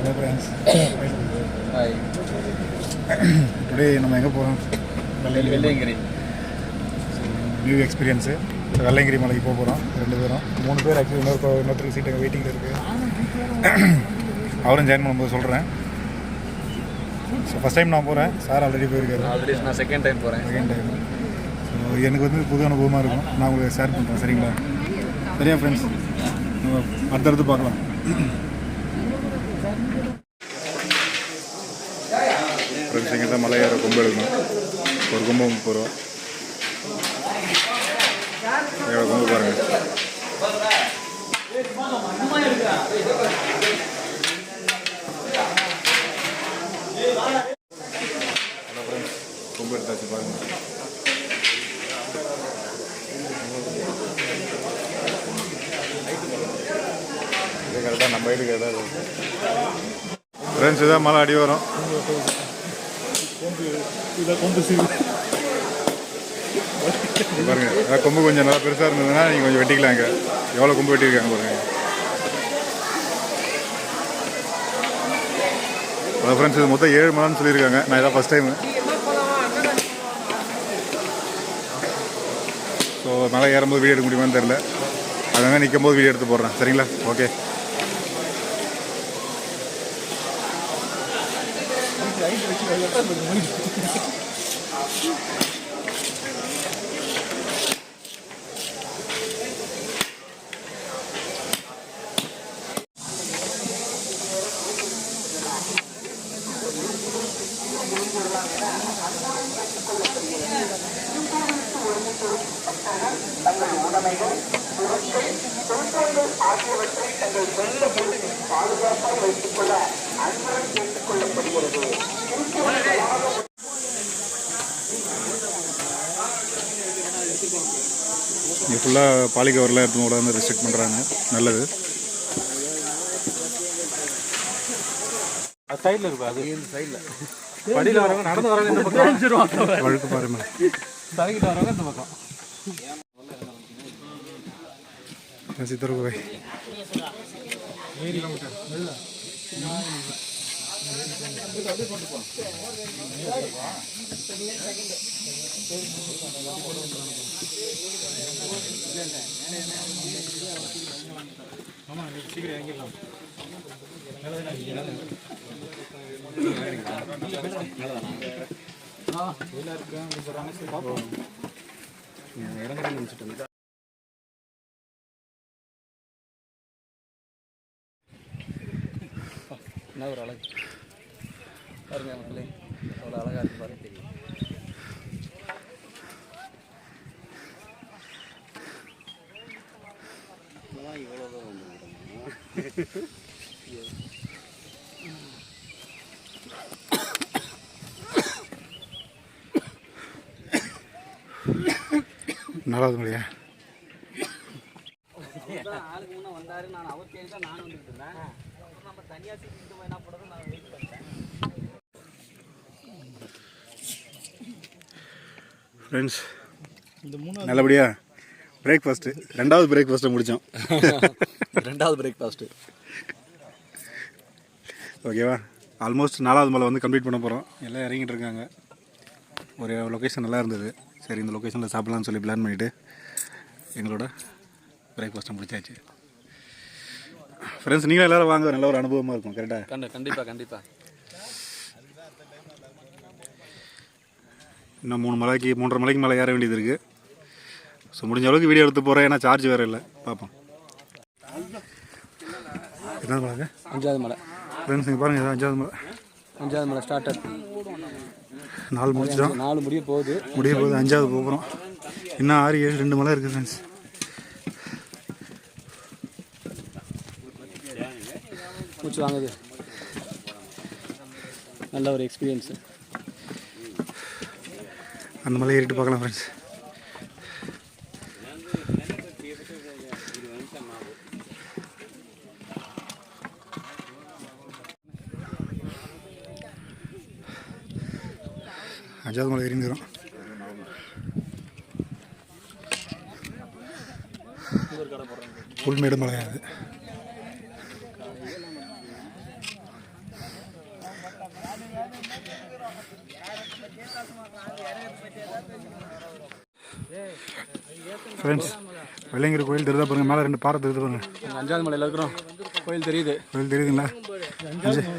Hello friends. Hi. Today நம்ம எங்கே போகிறோம்? வெள்ளையங்கிரி. New experience. வெள்ளையங்கிரி மலைக்கு போக போகிறோம் 2 பேரும். 3 பேர் ஆக்சுவலி இன்னொருத்தருக்கு சீட் எங்கள் வெயிட்டிங்கில் இருக்குது. அவரும் ஜாயின் பண்ணும்போது சொல்கிறேன். ஸோ ஃபஸ்ட் டைம் நான் போகிறேன். சார் ஆல்ரெடி போயிருக்காரு. ஆல்ரெடி நான் செகண்ட் டைம். ஸோ எனக்கு வந்து புது அனுபவமாக இருக்கும். நான் உங்களுக்கு ஷேர் பண்ணுறேன். சரிங்களா? சரியா ஃப்ரெண்ட்ஸ்? நம்ம அடுத்தடுத்து பார்க்கலாம். ஃப்ரெண்ட்ஸ் இங்கே தான் மலை ஏற கொம்பு எடுக்கணும். ஒரு கொம்பு 30 ரூபா. எவ்வளோ கொம்பு பாருங்கள். கொம்பு எடுத்தாச்சு பாருங்கள். கரெக்டாக நம்ம வீட்டுக்கு ஏதாவது ஃப்ரெண்ட்ஸ் இதான் மழை அடி வரும். பாருங்க, ஏதாவது கொம்பு கொஞ்சம் நல்லா பெருசாக இருந்ததுன்னா நீங்கள் கொஞ்சம் வெட்டிக்கலாங்க. எவ்வளோ கொம்பு வெட்டியிருக்காங்க பாருங்க. அதான் ஃப்ரெண்ட்ஸ் இது மொத்தம் 7 மலைன்னு சொல்லியிருக்காங்க. நான் இதான் ஃபஸ்ட் டைமு. ஸோ மலை ஏறும்போது வீடியோ எடுக்க முடியுமான்னு தெரில. அதனால நிற்கும் போது வீடியோ எடுத்து போடுறேன். சரிங்களா? ஓகே. ஆகியவற்றை தங்கள் சொந்த பொருளில் பாதுகாப்பாக வைத்துக் கொள்ள அன்புடன் கேட்டுக் கொள்ளப்படுகிறது. இங்கே ஃபுல்லாக பாலிகவரில் எடுத்து கூட வந்து ரெஸ்ட்ரிக்ட் பண்ணுறாங்க. நல்லது. சைடில் இருக்கும். அது இந்த சைடில் படியில் வரவங்க நடந்து வரவங்க இந்த பக்கம் வழுக்கு பாருங்க. தலைக்கிட்ட வரவங்க இந்த பக்கம் சித்தருக்கு சீக்கிரம் இறங்கிடலாம். இறங்குறேன்னு நினச்சிட்டு என்ன ஒரு அழகு பாருங்க மக்களே, அவ்வளோ அழகாக இருக்கு பாருங்க. தெரியும் இவ்வளோ தான் வந்து நல்லாது இல்லையா? ஆளுக்கு முன்னே வந்தார். நான் அவர் கேட்டு தான் நான் வந்துட்டு இருந்தேன். நம்ம தனியாக சீட்டு என்ன போடுறது நான் வெயிட் பண்ணிட்டேன். ஃப்ரெண்ட்ஸ் நல்லபடியா பிரேக்ஃபாஸ்ட்டு 2வது பிரேக்ஃபாஸ்ட்டை முடித்தோம். 2வது பிரேக்ஃபாஸ்ட்டு ஓகேவா? ஆல்மோஸ்ட் 4வது மலை வந்து கம்ப்ளீட் பண்ண போகிறோம். எல்லாம் இறங்கிட்டு இருக்காங்க. ஒரு லொக்கேஷன் நல்லா இருந்தது. சரி, இந்த லொக்கேஷனில் சாப்பிட்லான்னு சொல்லி பிளான் பண்ணிவிட்டு எங்களோட பிரேக்ஃபாஸ்ட்டை முடிச்சாச்சு. ஃப்ரெண்ட்ஸ் நீங்களும் எல்லோரும் வாங்க. நல்ல ஒரு அனுபவமாக இருக்கும். கரெக்டாக? கண்டிப்பாக. இன்னும் 3.5 மலைக்கு மேலே ஏற வேண்டியது இருக்குது. ஸோ முடிஞ்ச அளவுக்கு வீடியோ எடுத்து போகிறேன். ஏன்னா சார்ஜ் வேறு இல்லை. பார்ப்போம். என்ன மலைங்க? 5வது மலை. ஃப்ரெண்ட்ஸ் நீங்கள் பாருங்கள், 5வது மலை ஸ்டார்டர். 4 முடிச்சிடும். 4 முடிய போகுது. 5வது போகிறோம். இன்னும் 6, 7 2 மலை இருக்குது ஃப்ரெண்ட்ஸ். மூச்சு வாங்குது. நல்ல ஒரு எக்ஸ்பீரியன்ஸு. அந்த மலை ஏறிட்டு பார்க்கலாம் ஃப்ரெண்ட்ஸ். அஞ்சாவது மலை ஏறிந்துடும். புல்மேடு மலை அது. ஃப்ரெண்ட்ஸ் வெள்ளையங்கிரி கோயில் தெரியுதா பாருங்கள், மேலே 2 பாறை தெரியுது பாருங்கள். 5வது மலையில் இருக்கிறோம், கோயில் தெரியுது. கோயில் தெரியுதுங்களா?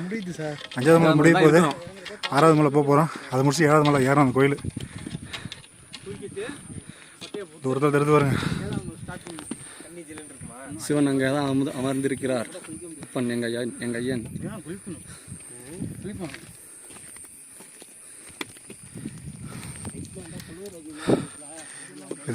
முடியுது சார். 5வது மலை முடிய போகுது, 6வது மலை போகிறோம். அதை முடிச்சு 7வது மலை ஏறணும் அந்த கோயில். தூரத்தில் தெரிஞ்சு பாருங்க. சிவன் அங்கே தான் அமர்ந்திருக்கிறார். அப்பன் எங்கள் ஐயன்.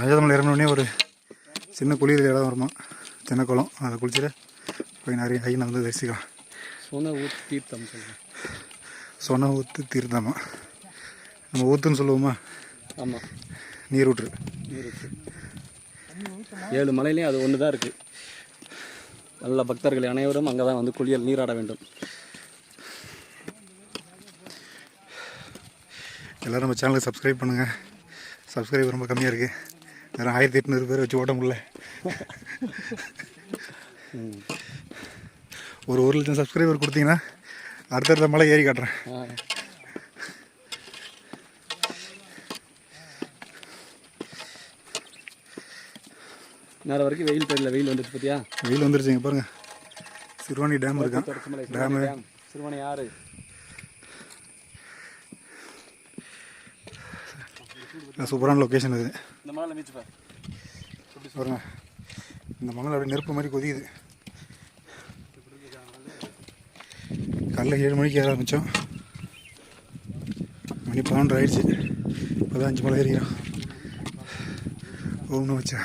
ராஜாமலை இறங்கினோடனே ஒரு சின்ன குளிர் இடம் வருமா, சின்ன குளம். அதை குளிச்சுட்டு போய் நிறைய ஐயனை வந்து தரிசிக்கலாம். சொன்ன ஊத்து தீர்த்தம் சொல்லுங்கள். சொன்ன ஊற்று தீர்த்தமா? நம்ம ஊற்றுன்னு சொல்லுவோமா? ஆமாம், நீர் ஊற்று. 7 மலையிலையும் அது ஒன்று தான் இருக்குது. நல்ல பக்தர்கள் அனைவரும் அங்கே தான் வந்து குளியல் நீராட வேண்டும். எல்லோரும் நம்ம சேனலுக்கு சப்ஸ்கிரைப் பண்ணுங்கள். சப்ஸ்கிரைபர் ரொம்ப கம்மியாக இருக்குது. வேறு 1800 பேர் வச்சு ஓட்ட முடியல. ஒரு 1 லட்சம் சப்ஸ்கிரைபர் கொடுத்தீங்கன்னா அடுத்தடுத்த மலை ஏறி காட்டுறேன். நேரம் வரைக்கும் வெயில் தெரியல. வெயில் வந்துச்சு பார்த்தியா? வெயில் வந்துருச்சுங்க பாருங்கள். சிறுவாணி டேம் இருக்கான். டேமு சிறுவாணி ஆறு. சூப்பரான லொக்கேஷன் இது. இந்த மலை மீச்சு பாருங்க, இந்த மணல் அப்படியே நெருப்பு மாதிரி கொதிக்குது. காலைல 7 மணிக்கு ஏற ஆரம்பித்தோம், மணி 12 ஆயிடுச்சு. இப்போ தான் 5 மலை ஏறிக்கிறோம். ஒன்றும் வச்சா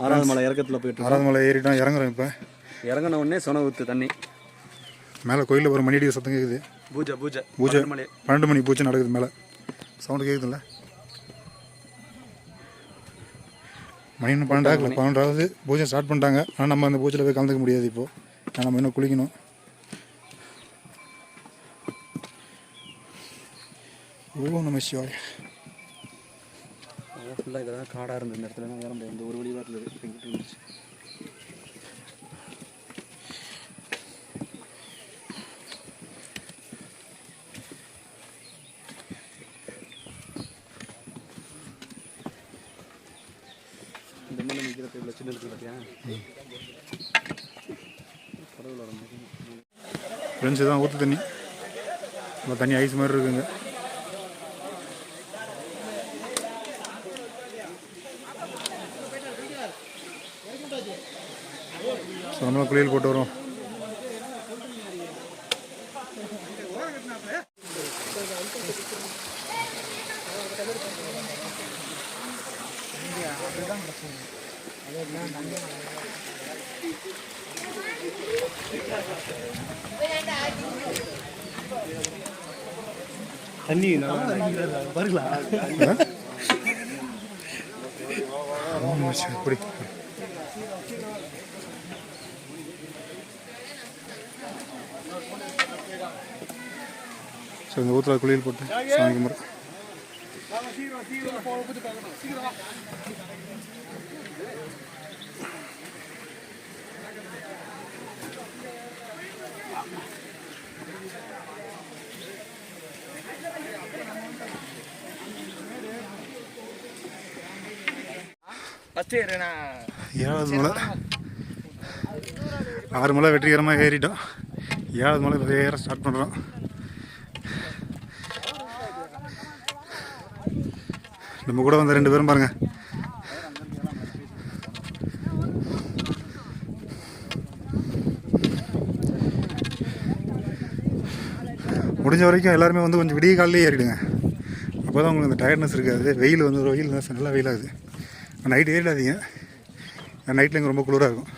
6வது மலை இறக்கத்தில் போயிட்டு 6வது மலை ஏறிட்டோம். இறங்குறோம். இப்போ இறங்கின உடனே சொன ஊற்று தண்ணி. மேலே கோயிலில் ஒரு மணி அடி சத்தம் கேட்குது. பூஜை 12 மணி பூஜை நடக்குது. மேலே சவுண்டு கேட்குதுல்ல? மணி 12 ஆகல, 12ஆவது பூஜை ஸ்டார்ட் பண்ணிட்டாங்க. ஆனால் நம்ம அந்த பூஜையில் போய் கலந்துக்க முடியாது இப்போது. ஆனால் நம்ம இன்னும் குளிக்கணும். ஓ நம்ம சிவாய். ஃபுல்லாக இதெல்லாம் காடாக இருந்தது. இந்த இடத்துல வேற இந்த ஒரு வழி தான் இருந்துச்சு. இந்த மண்ணை நிற்கிற டைப்பில் சின்ன இருக்குது பார்த்தியா? கடவுளோட ஃப்ரெண்ட்ஸ் தான் ஊற்று தண்ணி. நல்லா தண்ணி ஐஸ் மாதிரி இருக்குங்க. ஸோ நம்மளும் குளியல் போட்டு வரோம். தண்ணி வருங்களா? அப்படி ஸோ இந்த ஊற்றுல குளியல் போட்டு சாமி கும்பிட்றோம். ஏழாவது மலை 6 மலை வெற்றிகரமாக ஏறிட்டோம். 7வது மலை ஏற ஸ்டார்ட் பண்ணுறோம். நம்ம கூட வந்த 2 பேரும் பாருங்க. முடிஞ்ச வரைக்கும் எல்லாருமே வந்து கொஞ்சம் விடிய காலையிலே ஏறிடுங்க. அப்போ தான் உங்களுக்கு அந்த டயர்ட்னஸ் இருக்காது. வெயில் வந்து வெயில் நல்லா வெயிலாகுது. நைட்டு ஏறிடாதீங்க, நைட்டில் இங்கே ரொம்ப குளிராக இருக்கும்.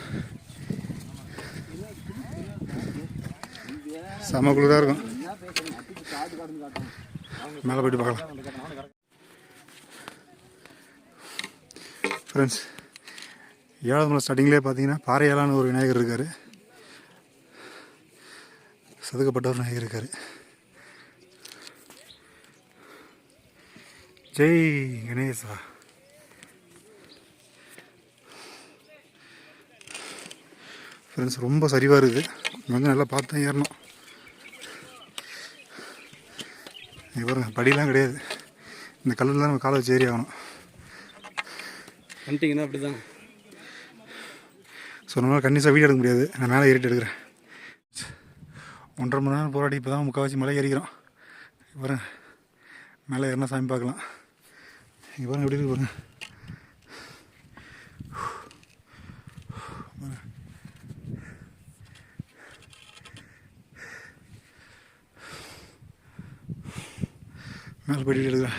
செம்ம குளிராக இருக்கும். மேலே போய்ட்டு பார்க்கலாம். ஃப்ரெண்ட்ஸ், 7வது மலை ஸ்டார்டிங்லேயே பார்த்தீங்கன்னா பாறையாலான ஒரு விநாயகர் இருக்கார். செதுக்கப்பட்ட ஒரு விநாயகர் இருக்கார். ஜெய் கணேசா. ஃப்ரெண்ட்ஸ், ரொம்ப சரிவாக இருக்குது. இங்கே வந்து நல்லா பார்த்து தான் ஏறணும். இங்கே பாருங்க, படிலாம் கிடையாது, இந்த கல்லில் தான் நம்ம காலை வச்சு ஏறி ஆகணும். வந்துட்டிங்கன்னா அப்படி தான். ஸோ நம்மளால் கண்டிப்பாக வீடியோ எடுக்க முடியாது. நான் மேலே ஏறிட்டு எடுக்கிறேன். 1.5 மணி நேரம் போராடி இப்போ தான் முக்கால்வாசி மலை ஏறிக்கிறோம். பாருங்க மேலே ஏறினா சாமி பார்க்கலாம். இங்கே பாருங்க எப்படி இருக்கு பாருங்க. மேலே போயிட்டு எடுக்கிறேன்.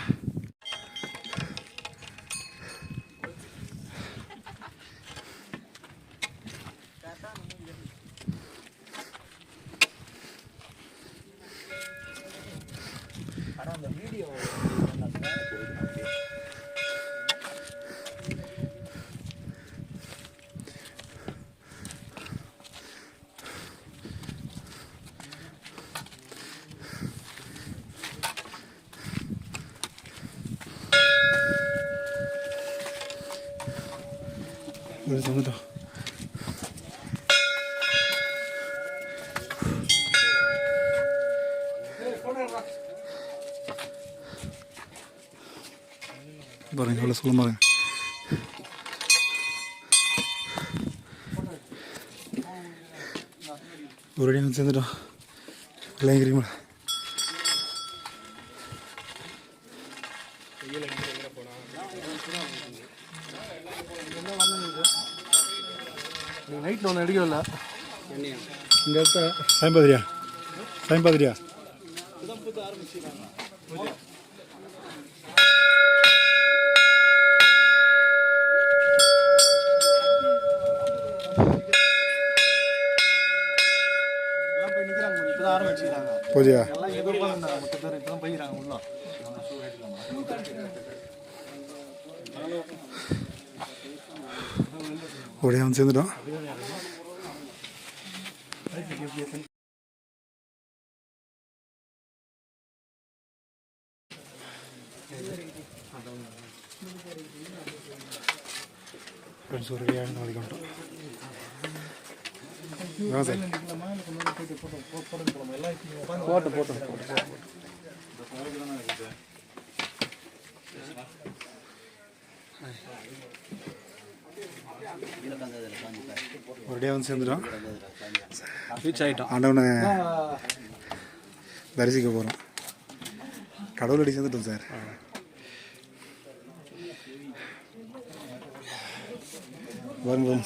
வந்துட்டோம். பாருங்க எவ்வளோ சொல்ல பாருங்க. ஒரு அடி வந்து சேர்ந்துட்டோம் வெள்ளையங்கிரி மலை. நைட்டில் ஒன்று அடிக்கல இந்த இடத்த சாமி பாதிரியா சாமி பாதிரியா பூஜையா ஒரே வந்து சேர்ந்துட்டோம். ஃப்ரெண்ட்ஸ் ஒரு வழியாக நாளைக்கு வந்துட்டோம். ஒரே வந்து சேர்ந்துட்டோம். ரீச் ஆகிட்டோம். ஆண்டவனை தரிசிக்க போகிறோம். கடவுள் அடி சேர்ந்துட்டோம் சார். வாங்க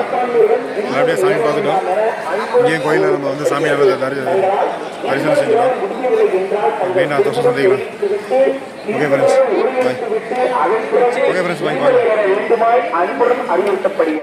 அப்படியே சாமி பார்த்துட்டோம். இங்கேயும் கோயிலில் நம்ம வந்து சாமியை தரிசனம் செஞ்சிடும். மீண்டும் அடுத்த வருஷம் சந்திக்கலாம். Okay friends bye. Okay friends bye.